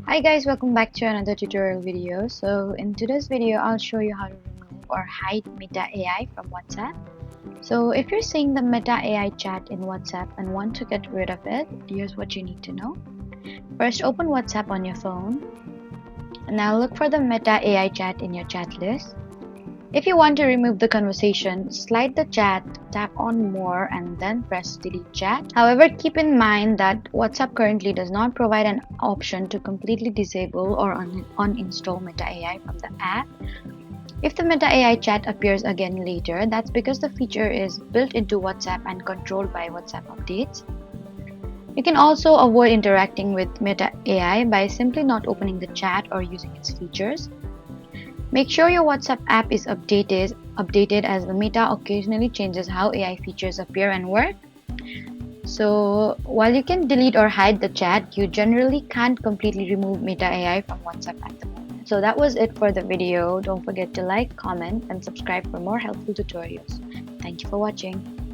Hi guys, welcome back to another tutorial video. So in today's video, I'll show you how to remove or hide Meta AI from WhatsApp. So if you're seeing the Meta AI chat in WhatsApp and want to get rid of it, here's what you need to know. First, open WhatsApp on your phone. Now look for the Meta AI chat in your chat list. If you want to remove the conversation, slide the chat, tap on more and then press delete chat. However, keep in mind that WhatsApp currently does not provide an option to completely disable or uninstall Meta AI from the app. If the Meta AI chat appears again later, that's because the feature is built into WhatsApp and controlled by WhatsApp updates. You can also avoid interacting with Meta AI by simply not opening the chat or using its features. Make sure your WhatsApp app is updated as the Meta occasionally changes how AI features appear and work. So while you can delete or hide the chat, you generally can't completely remove Meta AI from WhatsApp at the moment. So that was it for the video. Don't forget to like, comment, and subscribe for more helpful tutorials. Thank you for watching.